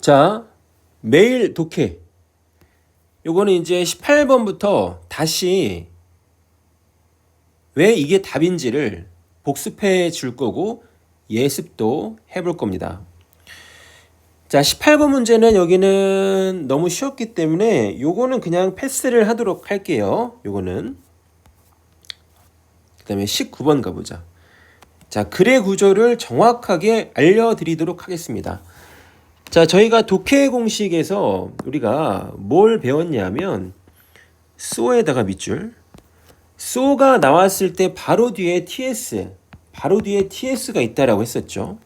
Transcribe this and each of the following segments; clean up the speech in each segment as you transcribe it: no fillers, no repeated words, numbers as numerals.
자, 매일 독해. 요거는 이제 18번부터 다시 왜 이게 답인지를 복습해 줄 거고 예습도 해볼 겁니다. 자, 18번 문제는 여기는 너무 쉬웠기 때문에 요거는 그냥 패스를 하도록 할게요. 요거는. 그 다음에 19번 가보자. 자, 글의 구조를 정확하게 알려드리도록 하겠습니다. 자, 저희가 독해 공식에서 우리가 뭘 배웠냐면 so에다가 밑줄, so가 나왔을 때 바로 뒤에 ts가 있다라고 했었죠.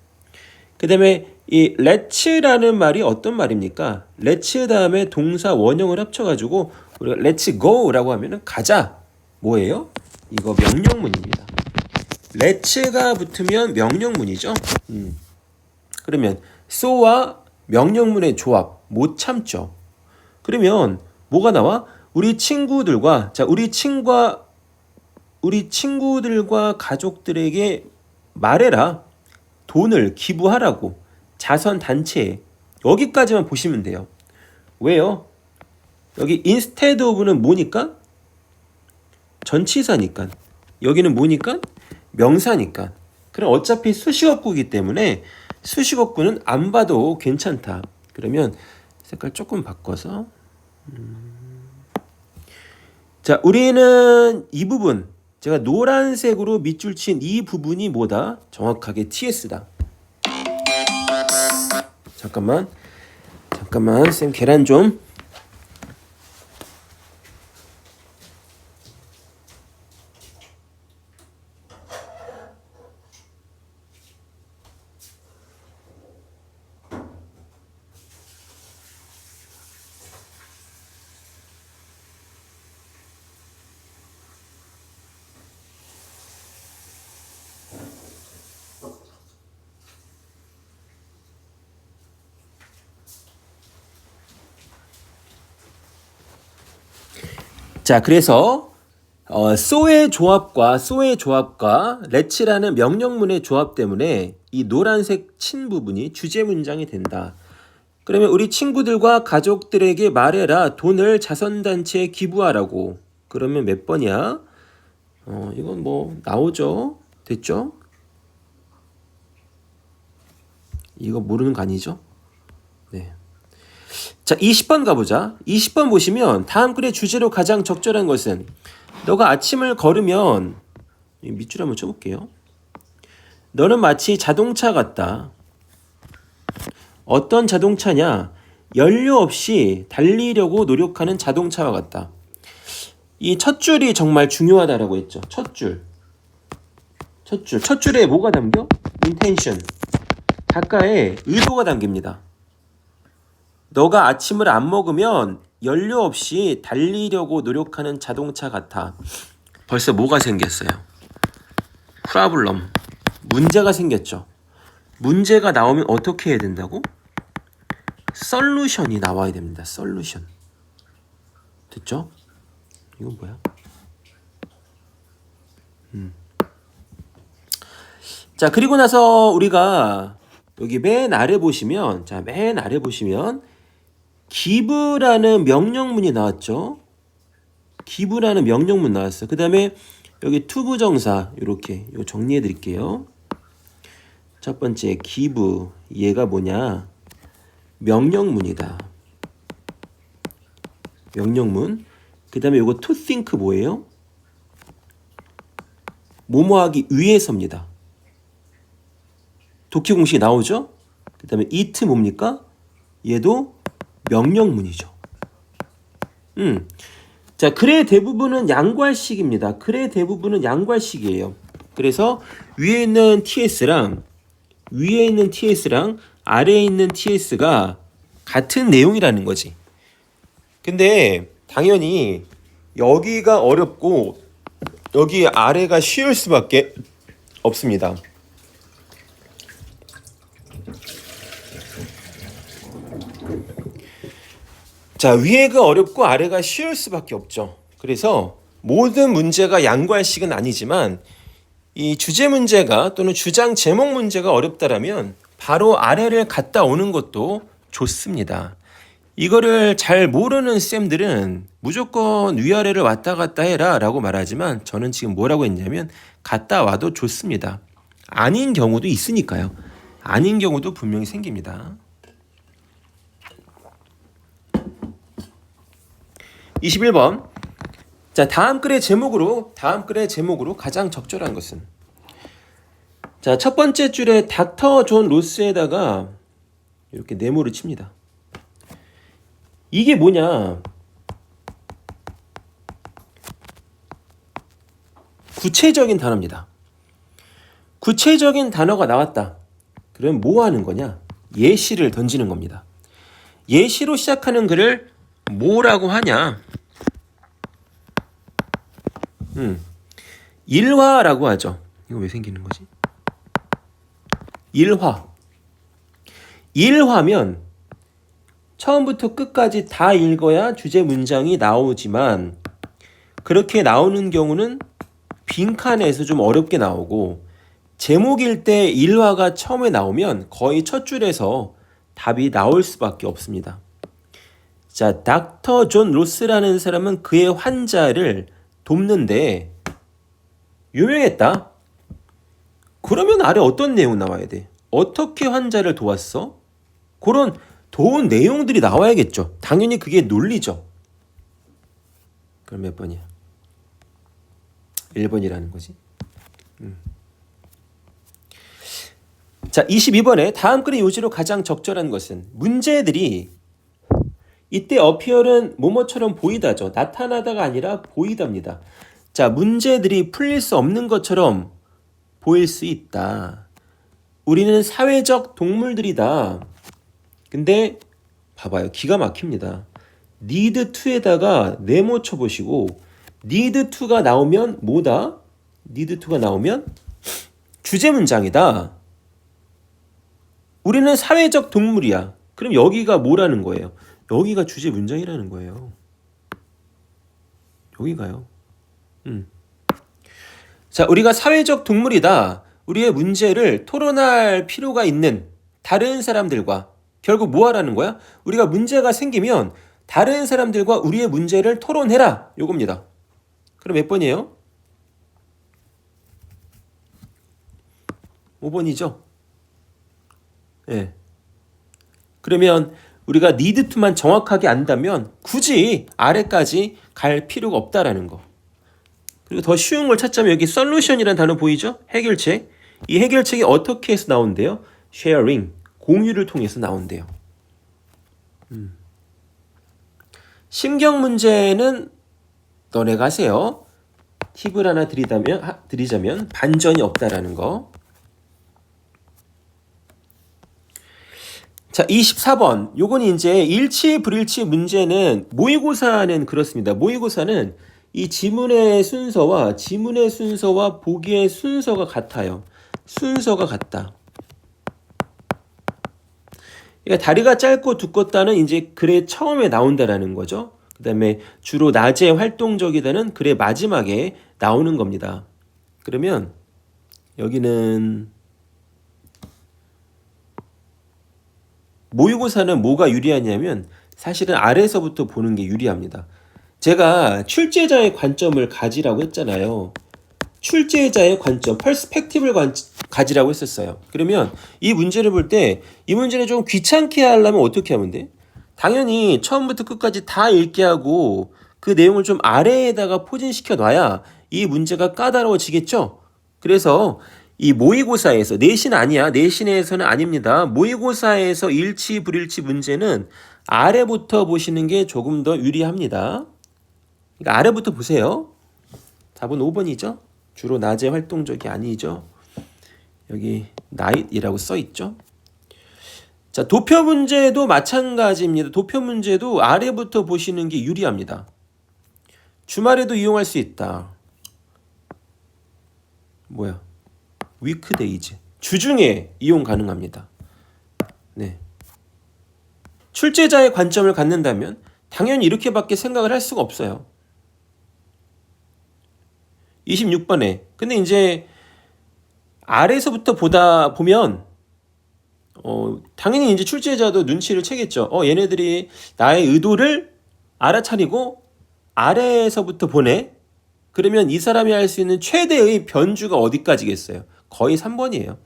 그 다음에 이 let's라는 말이 어떤 말입니까? let's 다음에 동사 원형을 합쳐가지고 우리가 let's go라고 하면은 가자. 뭐예요? 이거 명령문입니다. let's가 붙으면 명령문이죠. 그러면 so와 명령문의 조합 못 참죠. 그러면 뭐가 나와? 우리 친구들과 가족들에게 말해라. 돈을 기부하라고. 자선단체에. 여기까지만 보시면 돼요. 왜요? 여기 instead of는 뭐니까? 전치사니까. 여기는 뭐니까? 명사니까. 그럼 어차피 수식어구이기 때문에 수식어구는 안 봐도 괜찮다. 그러면 색깔 조금 바꿔서 자, 우리는 이 부분, 제가 노란색으로 밑줄 친 이 부분이 뭐다? 정확하게 ts다. 잠깐만 쌤 계란 좀. 자, 그래서 so의 조합과 let's라는 명령문의 조합 때문에 이 노란색 친 부분이 주제 문장이 된다. 그러면 우리 친구들과 가족들에게 말해라. 돈을 자선단체에 기부하라고. 그러면 몇 번이야? 이건 뭐 나오죠. 됐죠? 이거 모르는 거 아니죠? 네. 자, 20번 가보자. 20번 보시면 다음 글의 주제로 가장 적절한 것은 너가 아침을 걸으면 밑줄 한번 쳐볼게요. 너는 마치 자동차 같다. 어떤 자동차냐? 연료 없이 달리려고 노력하는 자동차와 같다. 이 첫 줄이 정말 중요하다라고 했죠. 첫 줄에 뭐가 담겨? intention. 작가의 의도가 담깁니다. 너가 아침을 안 먹으면 연료 없이 달리려고 노력하는 자동차 같아. 벌써 뭐가 생겼어요? 프라블럼. 문제가 생겼죠. 문제가 나오면 어떻게 해야 된다고? 솔루션이 나와야 됩니다. 솔루션. 됐죠? 이건 뭐야? 자, 그리고 나서 우리가 여기 맨 아래 보시면 give라는 명령문이 나왔죠. give라는 명령문 나왔어요. 그 다음에 여기 투부정사 이렇게 이거 정리해 드릴게요. 첫 번째 give, 얘가 뭐냐? 명령문이다. 명령문. 그 다음에 이거 to think 뭐예요? 뭐뭐하기 위해서입니다. 독해 공식이 나오죠? 그 다음에 it 뭡니까? 얘도 명령문이죠. 자, 글의 대부분은 양괄식입니다. 글의 대부분은 양괄식이에요. 그래서 위에 있는 ts랑 아래에 있는 ts가 같은 내용이라는 거지. 근데 당연히 여기가 어렵고 여기 아래가 쉬울 수밖에 없습니다. 자, 위에가 어렵고 아래가 쉬울 수밖에 없죠. 그래서 모든 문제가 양괄식은 아니지만 이 주제 문제가 또는 주장 제목 문제가 어렵다라면 바로 아래를 갔다 오는 것도 좋습니다. 이거를 잘 모르는 쌤들은 무조건 위아래를 왔다 갔다 해라 라고 말하지만 저는 지금 뭐라고 했냐면 갔다 와도 좋습니다. 아닌 경우도 있으니까요. 아닌 경우도 분명히 생깁니다. 21번. 자, 다음 글의 제목으로 가장 적절한 것은, 자, 첫 번째 줄에 닥터 존 로스에다가 이렇게 네모를 칩니다. 이게 뭐냐? 구체적인 단어입니다. 구체적인 단어가 나왔다. 그럼 뭐 하는 거냐? 예시를 던지는 겁니다. 예시로 시작하는 글을 뭐라고 하냐? 일화라고 하죠. 이거 왜 생기는 거지? 일화. 일화면 처음부터 끝까지 다 읽어야 주제 문장이 나오지만 그렇게 나오는 경우는 빈칸에서 좀 어렵게 나오고, 제목일 때 일화가 처음에 나오면 거의 첫 줄에서 답이 나올 수밖에 없습니다. 자, 닥터 존 로스라는 사람은 그의 환자를 돕는데 유명했다. 그러면 아래 어떤 내용 나와야 돼? 어떻게 환자를 도왔어? 그런 도운 내용들이 나와야겠죠. 당연히 그게 논리죠. 그럼 몇 번이야? 1번이라는 거지. 자, 22번에 다음 글의 요지로 가장 적절한 것은, 문제들이 이때 어피얼은 뭐뭐처럼 보이다죠. 나타나다가 아니라 보이답니다. 자, 문제들이 풀릴 수 없는 것처럼 보일 수 있다. 우리는 사회적 동물들이다. 근데 봐봐요. 기가 막힙니다. need to에다가 네모 쳐보시고, need to가 나오면 뭐다? need to가 나오면 주제 문장이다. 우리는 사회적 동물이야. 그럼 여기가 뭐라는 거예요? 여기가 주제 문장이라는 거예요. 여기가요. 자, 우리가 사회적 동물이다. 우리의 문제를 토론할 필요가 있는 다른 사람들과, 결국 뭐 하라는 거야? 우리가 문제가 생기면 다른 사람들과 우리의 문제를 토론해라. 요겁니다. 그럼 몇 번이에요? 5번이죠. 예. 그러면 우리가 need to만 정확하게 안다면 굳이 아래까지 갈 필요가 없다라는 거. 그리고 더 쉬운 걸 찾자면 여기 solution이라는 단어 보이죠? 해결책. 이 해결책이 어떻게 해서 나온대요? sharing, 공유를 통해서 나온대요. 심경 문제는 너네가 하세요. 팁을 하나 드리자면 반전이 없다라는 거. 자, 24번. 요건 이제 일치 불일치 문제는, 모의고사는 그렇습니다. 모의고사는 이 지문의 순서와 보기의 순서가 같아요. 순서가 같다. 그러니까 다리가 짧고 두껍다는 이제 글의 처음에 나온다라는 거죠. 그 다음에 주로 낮에 활동적이다는 글의 마지막에 나오는 겁니다. 그러면 여기는 모의고사는 뭐가 유리하냐면 사실은 아래에서부터 보는 게 유리합니다. 제가 출제자의 관점을 가지라고 했잖아요. 출제자의 관점, 퍼스펙티브를 가지라고 했었어요. 그러면 이 문제를 볼 때 이 문제를 좀 귀찮게 하려면 어떻게 하면 돼? 당연히 처음부터 끝까지 다 읽게 하고 그 내용을 좀 아래에다가 포진시켜 놔야 이 문제가 까다로워지겠죠? 그래서 이 모의고사에서, 내신 아니야. 내신에서는 아닙니다. 모의고사에서 일치 불일치 문제는 아래부터 보시는 게 조금 더 유리합니다. 그러니까 아래부터 보세요. 답은 5번이죠. 주로 낮에 활동적이 아니죠. 여기 night이라고 써 있죠. 자, 도표 문제도 마찬가지입니다. 도표 문제도 아래부터 보시는 게 유리합니다. 주말에도 이용할 수 있다. 뭐야? 위크데이즈. 주중에 이용 가능합니다. 네. 출제자의 관점을 갖는다면 당연히 이렇게밖에 생각을 할 수가 없어요. 26번에. 근데 이제 아래에서부터 보면 당연히 이제 출제자도 눈치를 채겠죠. 얘네들이 나의 의도를 알아차리고 아래에서부터 보내. 그러면 이 사람이 할 수 있는 최대의 변주가 어디까지겠어요? 거의 3번이에요.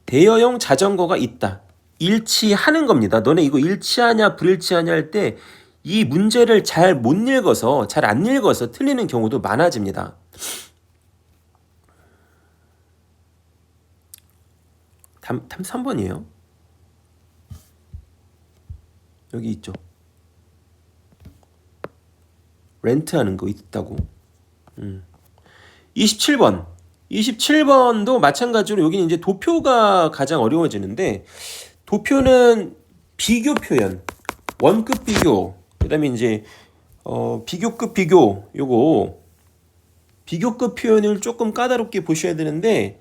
대여용 자전거가 있다. 일치하는 겁니다. 너네 이거 일치하냐 불일치하냐 할 때 이 문제를 잘 못 읽어서 잘 안 읽어서 틀리는 경우도 많아집니다. 답 3번이에요. 여기 있죠. 렌트하는 거 있다고. 27번. 27번도 마찬가지로 여기는 이제 도표가 가장 어려워지는데 도표는 비교 표현, 원급 비교, 그다음에 이제 비교급 비교 요거 비교급 표현을 조금 까다롭게 보셔야 되는데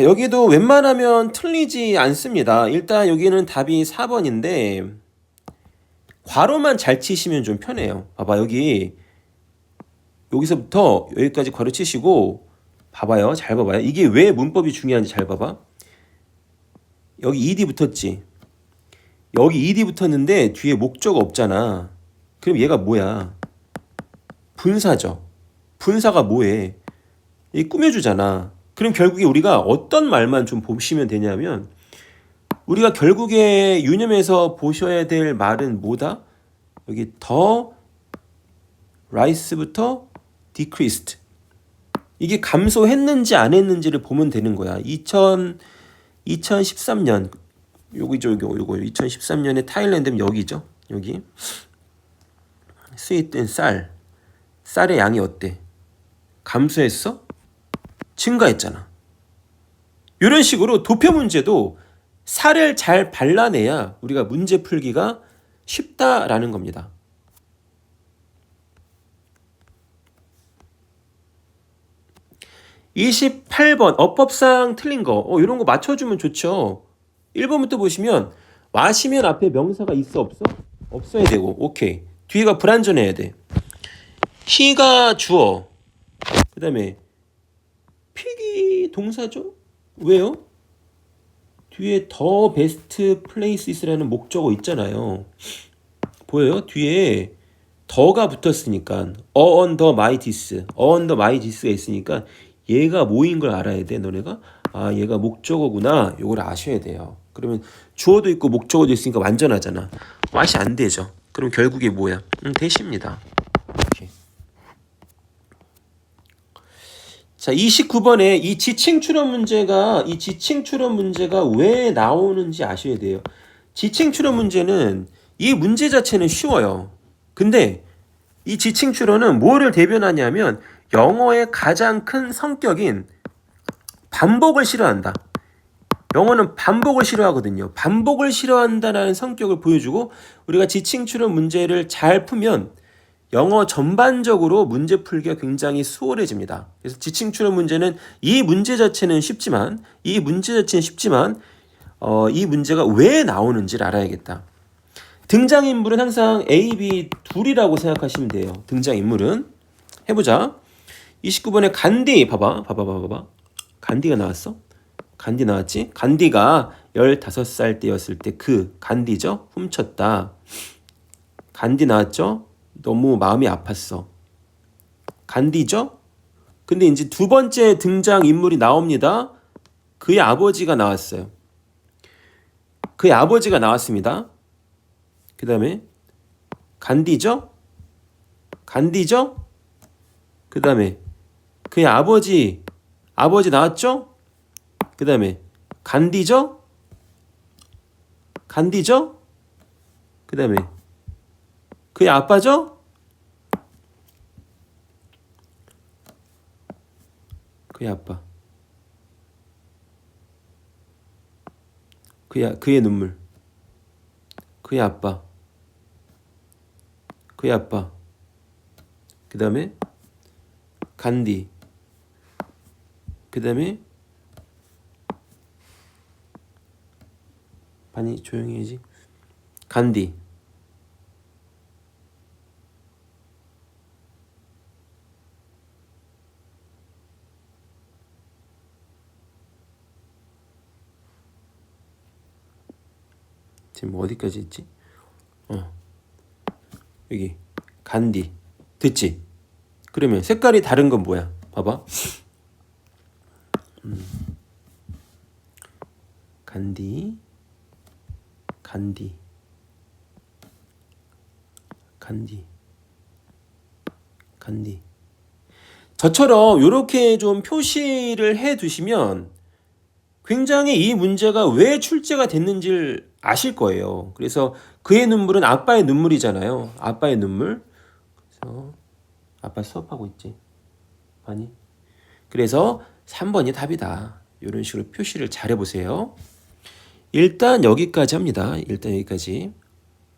여기도 웬만하면 틀리지 않습니다. 일단 여기는 답이 4번인데 괄호만 잘 치시면 좀 편해요. 봐봐 여기서부터 여기까지 괄호 치시고 봐봐요. 잘 봐봐요. 이게 왜 문법이 중요한지 잘 봐봐. 여기 ed 붙었지. 여기 ed 붙었는데 뒤에 목적 없잖아. 그럼 얘가 뭐야? 분사죠. 분사가 뭐해? 이 꾸며주잖아. 그럼 결국에 우리가 어떤 말만 좀 보시면 되냐면 우리가 결국에 유념해서 보셔야 될 말은 뭐다? 여기 더 rise부터 decreased. 이게 감소했는지 안 했는지를 보면 되는 거야. 2013년 요거 2013년에 타일랜드는 여기죠. 여기 스윗된 쌀의 양이 어때? 감소했어? 증가했잖아. 이런 식으로 도표 문제도 살을 잘 발라내야 우리가 문제 풀기가 쉽다라는 겁니다. (28번) 어법상 틀린 거 이런 거 맞춰주면 좋죠. 1번부터 보시면 마시면 앞에 명사가 있어 없어? 없어야 되고 오케이. 뒤가 불완전해야 돼. he가 주어, 그 다음에 pig이 동사죠? 왜요? 뒤에 더 베스트 플레이스라는 목적어 있잖아요. 보여요? 뒤에 더가 붙었으니까 on the mightys가 있으니까 얘가 뭐인 걸 알아야 돼. 너네가 얘가 목적어구나. 요걸 아셔야 돼요. 그러면 주어도 있고 목적어도 있으니까 완전하잖아. 맛이 안 되죠. 그럼 결국에 뭐야? 대시입니다. 이렇게. 자, 29번에 이 지칭 추론 문제가 왜 나오는지 아셔야 돼요. 지칭 추론 문제는 이 문제 자체는 쉬워요. 근데 이 지칭 추론은 뭐를 대변하냐면 영어의 가장 큰 성격인 반복을 싫어한다. 영어는 반복을 싫어하거든요. 반복을 싫어한다는 성격을 보여주고 우리가 지칭 추론 문제를 잘 풀면 영어 전반적으로 문제 풀기가 굉장히 수월해집니다. 그래서 지칭 추론 문제는 이 문제 자체는 쉽지만 이 문제가 왜 나오는지를 알아야겠다. 등장인물은 항상 A, B 둘이라고 생각하시면 돼요. 등장인물은. 해보자. 29번에 간디 봐봐. 간디가 나왔어? 간디 나왔지? 간디가 15살 때였을 때 간디죠? 훔쳤다. 간디 나왔죠? 너무 마음이 아팠어. 간디죠? 근데 이제 두 번째 등장인물이 나옵니다. 그의 아버지가 나왔어요. 그의 아버지가 나왔습니다. 그 다음에 간디죠? 그 다음에 그의 아버지 나왔죠? 그 다음에 간디죠? 그 다음에 그의 아빠죠? 그의 아빠. 그의 눈물. 그의 아빠. 그 다음에 간디. 그 다음에 반이 조용히 해야지. 간디. 지금 어디까지 있지? 여기 간디 됐지? 그러면 색깔이 다른 건 뭐야? 봐봐. 간디, 간디, 간디, 간디. 저처럼 이렇게 좀 표시를 해 두시면 굉장히 이 문제가 왜 출제가 됐는지를 아실 거예요. 그래서 그의 눈물은 아빠의 눈물이잖아요. 아빠의 눈물. 그래서 아빠 수업하고 있지. 아니. 그래서 3번이 답이다. 이런 식으로 표시를 잘 해보세요. 일단 여기까지 합니다. 일단 여기까지.